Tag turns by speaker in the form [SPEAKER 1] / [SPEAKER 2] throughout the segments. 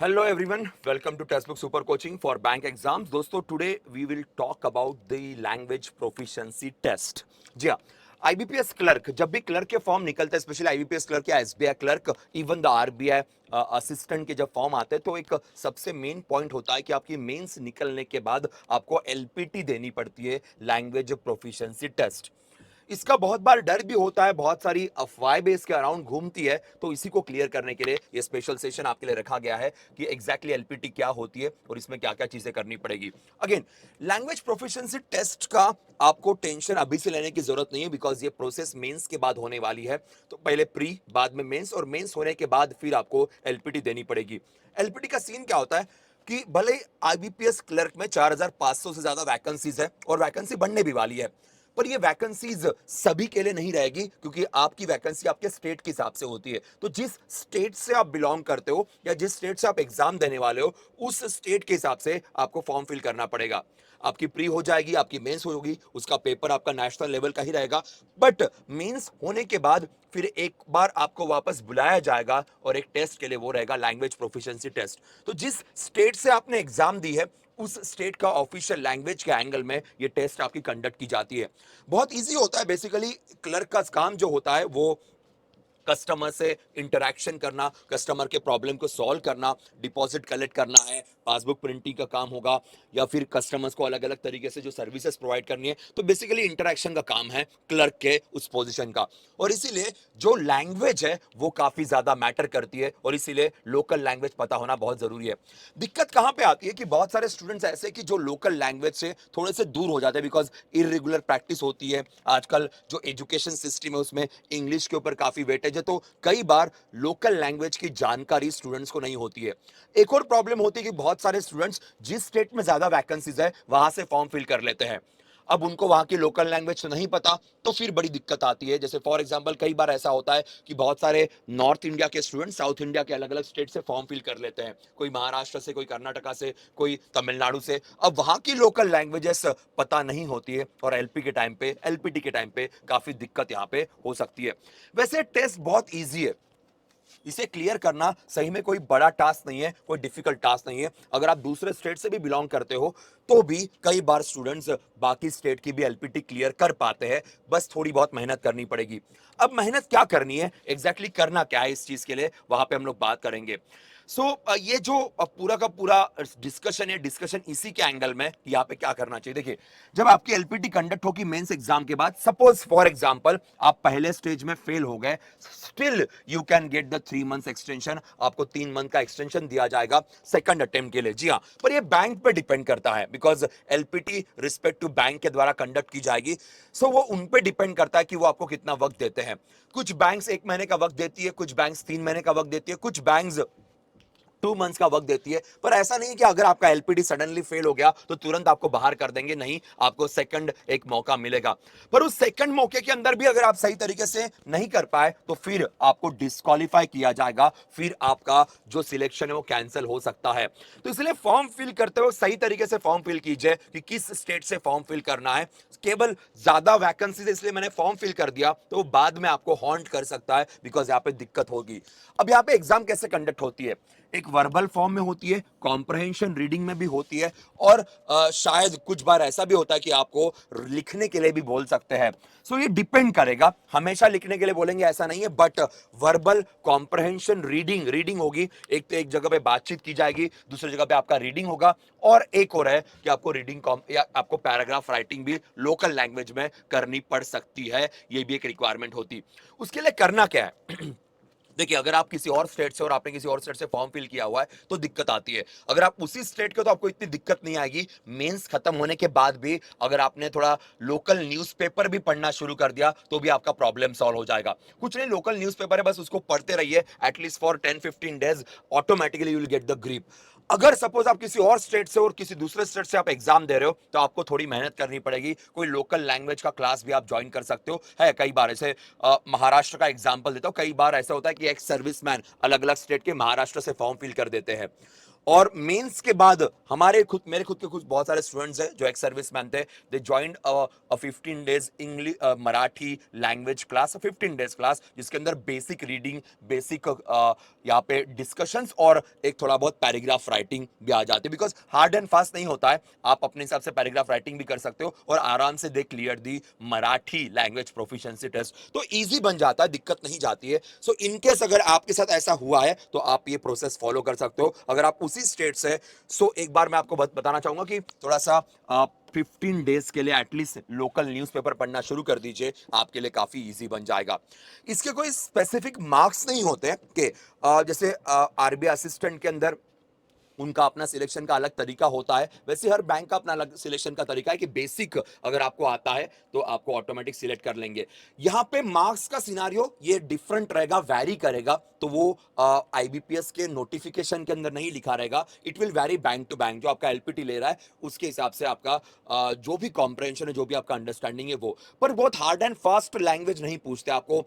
[SPEAKER 1] Hello everyone, welcome to Textbook Super Coaching for Bank Exams. दोस्तों today we will talk about the language proficiency test. जी हाँ, IBPS clerk जब भी clerk के form निकलते हैं, specially IBPS clerk या SBI clerk, even the RBI assistant के जब फॉर्म आते हैं तो एक सबसे मेन पॉइंट होता है कि आपकी मेंस निकलने के बाद आपको एलपीटी देनी पड़ती है, लैंग्वेज प्रोफिशिएंसी टेस्ट। इसका बहुत बार डर भी होता है, बहुत सारी अफवाहें भी इसके अराउंड घूमती है, तो इसी को क्लियर करने के लिए ये स्पेशल सेशन आपके लिए रखा गया है कि एग्जैक्टली एलपीटी क्या होती है और इसमें क्या क्या चीजें करनी पड़ेगी। अगेन, लैंग्वेज प्रोफिशिएंसी टेस्ट का आपको टेंशन अभी से लेने की जरूरत नहीं है, बिकॉज ये प्रोसेस मेंस के बाद होने वाली है। तो पहले प्री, बाद में मेंस, और मेंस होने के बाद फिर आपको एलपीटी देनी पड़ेगी। एलपीटी का सीन क्या होता है कि भले आईबीपीएस क्लर्क में 4500 से ज्यादा वैकेंसीज है और वैकेंसी बढ़ने भी वाली है, पर ये वैकेंसीज सभी के लिए नहीं रहेगी, क्योंकि आपकी वैकेंसी आपके स्टेट के हिसाब से होती है। तो जिस स्टेट से आप बिलोंग करते हो या जिस स्टेट से आप एग्जाम देने वाले हो, उस स्टेट के हिसाब से आपको फॉर्म फिल करना पड़ेगा। आपकी प्री हो जाएगी, आपकी मेंस होगी, उसका पेपर आपका नेशनल लेवल का ही रहेगा। बट मेंस होने के बाद फिर एक बार आपको वापस बुलाया जाएगा और एक टेस्ट के लिए, वो रहेगा लैंग्वेज प्रोफिशिएंसी टेस्ट। तो जिस स्टेट से आपने एग्जाम दी है, उस स्टेट का ऑफिशियल लैंग्वेज के एंगल में ये टेस्ट आपकी कंडक्ट की जाती है। बहुत इजी होता है। बेसिकली क्लर्क का काम जो होता है वो कस्टमर से इंटरेक्शन करना, कस्टमर के प्रॉब्लम को सॉल्व करना, डिपॉजिट कलेक्ट करना है, पासबुक प्रिंटिंग का काम होगा, या फिर कस्टमर्स को अलग अलग तरीके से जो सर्विसेज प्रोवाइड करनी है। तो बेसिकली इंटरेक्शन का काम है क्लर्क के उस पोजीशन का। और इसीलिए जो लैंग्वेज है वो काफी ज्यादा मैटर करती है, और इसीलिए लोकल लैंग्वेज पता होना बहुत जरूरी है। दिक्कत कहां पे आती है कि बहुत सारे स्टूडेंट्स ऐसे कि जो लोकल लैंग्वेज से थोड़े से दूर हो जाते हैं, बिकॉज इरेगुलर प्रैक्टिस होती है। आजकल जो एजुकेशन सिस्टम है उसमें इंग्लिश के ऊपर काफी वेटेज है, तो कई बार लोकल लैंग्वेज की जानकारी स्टूडेंट्स को नहीं होती है। एक और प्रॉब्लम होती है कि बहुत सारे स्टूडेंट्स जिस स्टेट में ज्यादा वैकेंसीज है वहां से फॉर्म फिल कर लेते हैं। अब उनको वहां की लोकल लैंग्वेज तो नहीं पता, तो फिर बड़ी दिक्कत आती है। जैसे फॉर एग्जांपल कई बार ऐसा होता है कि बहुत सारे नॉर्थ इंडिया के स्टूडेंट साउथ इंडिया के अलग अलग स्टेट से फॉर्म फिल कर लेते हैं, कोई महाराष्ट्र से, कोई कर्नाटका से, कोई तमिलनाडु से। अब वहां की लोकल लैंग्वेजेस पता नहीं होती है, और एलपी के टाइम पे, एलपीटी के टाइम पे काफी दिक्कत यहाँ पे हो सकती है। वैसे टेस्ट बहुत ईजी है, इसे क्लियर करना सही में कोई बड़ा टास्क नहीं है, कोई डिफिकल्ट टास्क नहीं है। अगर आप दूसरे स्टेट से भी बिलोंग करते हो तो भी कई बार स्टूडेंट्स बाकी स्टेट की भी एलपीटी क्लियर कर पाते हैं, बस थोड़ी बहुत मेहनत करनी पड़ेगी। अब मेहनत क्या करनी है, एग्जैक्टली करना क्या है इस चीज के लिए, वहां पे हम लोग बात करेंगे। सो ये जो पूरा का पूरा डिस्कशन है, डिस्कशन इसी के एंगल में यहाँ पे क्या करना चाहिए। देखिए, जब आपकी एलपीटी कंडक्ट होगी मेंस एग्जाम के बाद, सपोज फॉर एग्जांपल आप पहले स्टेज में फेल हो गए, still you can get the 3 months extension. आपको 3 मंथ का एक्सटेंशन दिया जाएगा सेकंड अटेम्प्ट के लिए। जी हाँ, पर ये बैंक पे डिपेंड करता है, because LPT respect to bank के द्वारा कंडक्ट की जाएगी। सो वो उन पे डिपेंड करता है कि वो आपको कितना वक्त देते हैं। कुछ बैंक्स 1 महीने का वक्त देती है, कुछ बैंक्स 3 महीने का वक्त देती है, कुछ बैंक्स 2 मंथ्स का वक्त देती है। पर ऐसा नहीं कि अगर आपका एलपीडी सडनली फेल हो गया तो तुरंत आपको बाहर कर देंगे, नहीं, आपको सेकंड एक मौका मिलेगा। पर उस सेकंड मौके के अंदर भी अगर आप सही तरीके से नहीं कर पाए तो फिर आपको डिस्क्वालीफाई किया जाएगा, फिर आपका जो सिलेक्शन है वो कैंसिल हो सकता है। तो इसलिए फॉर्म फिल करते हुए सही तरीके से फॉर्म फिल कीजिए कि किस स्टेट से फॉर्म फिल करना है। केवल ज्यादा वैकेंसी इसलिए मैंने फॉर्म फिल कर दिया तो वो बाद में आपको हॉन्ट कर सकता है, बिकॉज यहां पे दिक्कत होगी। अब यहां पे एग्जाम कैसे कंडक्ट होती है, एक वर्बल फॉर्म में होती है, कॉम्प्रहेंशन रीडिंग में भी होती है, और शायद कुछ बार ऐसा भी होता है कि आपको लिखने के लिए भी बोल सकते हैं। सो ये डिपेंड करेगा, हमेशा लिखने के लिए बोलेंगे ऐसा नहीं है, but verbal, comprehension, reading, reading होगी। एक तो एक जगह पे बातचीत की जाएगी, दूसरी जगह पे आपका रीडिंग होगा, और एक और है कि आपको रीडिंग या आपको पैराग्राफ राइटिंग भी लोकल लैंग्वेज में करनी पड़ सकती है। ये भी एक रिक्वायरमेंट होती। उसके लिए करना क्या है देखिए, अगर आप किसी और स्टेट से और आपने किसी और स्टेट से फॉर्म फिल किया हुआ है तो दिक्कत आती है। अगर आप उसी स्टेट के तो आपको इतनी दिक्कत नहीं आएगी। मेंस खत्म होने के बाद भी अगर आपने थोड़ा लोकल न्यूज़पेपर भी पढ़ना शुरू कर दिया तो भी आपका प्रॉब्लम सॉल्व हो जाएगा। कुछ नहीं, लोकल न्यूज़पेपर है, बस उसको पढ़ते रहिए at least for 10-15 days, automatically you will get the grip. अगर सपोज आप किसी और स्टेट से और किसी दूसरे स्टेट से आप एग्जाम दे रहे हो तो आपको थोड़ी मेहनत करनी पड़ेगी। कोई लोकल लैंग्वेज का क्लास भी आप ज्वाइन कर सकते हो। है कई बार ऐसे, महाराष्ट्र का एग्जांपल देता हूं, कई बार ऐसा होता है कि एक सर्विसमैन अलग अलग स्टेट के महाराष्ट्र से फॉर्म फिल कर देते हैं। और मेंस के बाद मेरे खुद के कुछ बहुत सारे स्टूडेंट्स हैं जो एक्स सर्विसमैन थे, they joined a 15 days English Marathi language class, 15 days class, जिसके अंदर बेसिक रीडिंग, बेसिक यहाँ पे डिस्कशंस और एक थोड़ा बहुत पैराग्राफ राइटिंग भी आ जाती है, बिकॉज हार्ड एंड फास्ट नहीं होता है, आप अपने हिसाब से पैराग्राफ राइटिंग भी कर सकते हो और आराम से they clear the Marathi language proficiency test, तो इजी बन जाता है, दिक्कत नहीं जाती है। सो इनकेस अगर आपके साथ ऐसा हुआ है तो आप ये प्रोसेस फॉलो कर सकते हो अगर आप उसी स्टेट से। सो एक बार मैं आपको बताना चाहूंगा कि थोड़ा सा 15 डेज के लिए एटलीस्ट लोकल न्यूज़पेपर पढ़ना शुरू कर दीजिए, आपके लिए काफी इजी बन जाएगा। इसके कोई स्पेसिफिक मार्क्स नहीं होते कि जैसे आरबीआई असिस्टेंट के अंदर उनका अपना सिलेक्शन का अलग तरीका होता है, वैसे हर बैंक का अपना अलग सिलेक्शन का तरीका है कि बेसिक अगर आपको आता है तो आपको ऑटोमेटिक सिलेक्ट कर लेंगे। यहाँ पे मार्क्स का सिनारियो ये डिफरेंट रहेगा, वैरी करेगा, तो वो आईबीपीएस के नोटिफिकेशन के अंदर नहीं लिखा रहेगा, it will vary bank to bank. जो आपका एलपीटी ले रहा है उसके हिसाब से आपका जो भी कॉम्प्रहेंशन है, जो भी आपका अंडरस्टैंडिंग है वो, पर बहुत हार्ड एंड फास्ट लैंग्वेज नहीं पूछते आपको,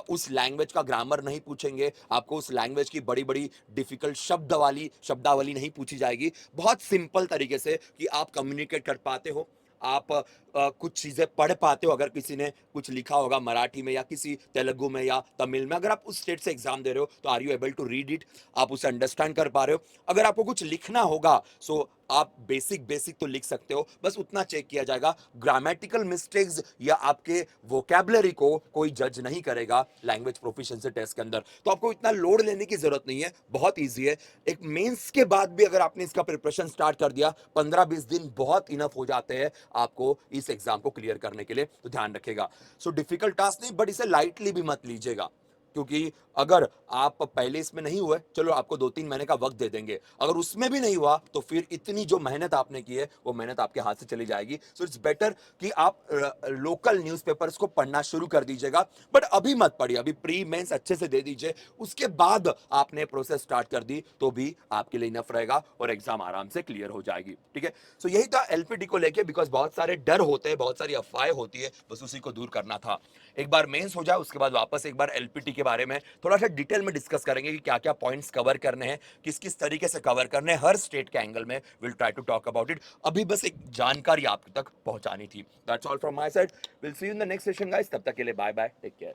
[SPEAKER 1] उस लैंग्वेज का ग्रामर नहीं पूछेंगे आपको, उस लैंग्वेज की बड़ी बड़ी डिफिकल्ट शब्दावली नहीं पूछी जाएगी, बहुत सिंपल तरीके से कि आप कम्युनिकेट कर पाते हो, आप कुछ चीजें पढ़ पाते हो, अगर किसी ने कुछ लिखा होगा मराठी में या किसी तेलुगु में या तमिल में, अगर आप उस स्टेट से एग्जाम दे रहे हो तो are you able to read it, आप उसे अंडरस्टैंड कर पा रहे हो। अगर आपको कुछ लिखना होगा सो आप बेसिक बेसिक तो लिख सकते हो, बस उतना चेक किया जाएगा, ग्रामेटिकल मिस्टेक्स या आपके वोकैबुलरी को कोई जज नहीं करेगा लैंग्वेज प्रोफिशिएंसी टेस्ट के अंदर, तो आपको इतना लोड लेने की जरूरत नहीं है, बहुत ईजी है। एक मेंस के बाद भी अगर आपने इसका प्रिपरेशन स्टार्ट कर दिया, 15-20 दिन बहुत इनफ हो जाते हैं आपको इस एग्जाम को क्लियर करने के लिए, तो ध्यान रखेगा। सो डिफिकल्ट टास्क नहीं, बट इसे लाइटली भी मत लीजिएगा, क्योंकि अगर आप पहले इसमें नहीं हुए, चलो आपको 2-3 महीने का वक्त दे देंगे, अगर उसमें भी नहीं हुआ तो फिर इतनी जो मेहनत आपने की है वो मेहनत आपके हाथ से चली जाएगी। सो इट्स बेटर कि आप लोकल न्यूज़पेपर्स को पढ़ना शुरू कर दीजिएगा, बट अभी मत पढ़िए, अभी प्री मेंस अच्छे से दे दीजिए, उसके बाद आपने प्रोसेस स्टार्ट कर दी तो भी आपके लिए इनफ रहेगा और एग्जाम आराम से क्लियर हो जाएगी, ठीक है। सो यही था एलपीटी को लेके, बिकॉज बहुत सारे डर होते हैं, बहुत सारी अफवाहें होती है, बस उसी को दूर करना था। एक बार मेंस हो जाए उसके बाद वापस एक बार एलपीटी के बारे में थोड़ा सा डिटेल में डिस्कस करेंगे कि क्या क्या पॉइंट्स कवर करने हैं, किस किस तरीके से कवर करने हैं, हर स्टेट के एंगल में will try to talk about it. अभी बस एक जानकारी आप तक पहुंचानी थी। That's all from my side, will see you in the next session guys, तब तक के लिए बाय बाय, टेक केयर।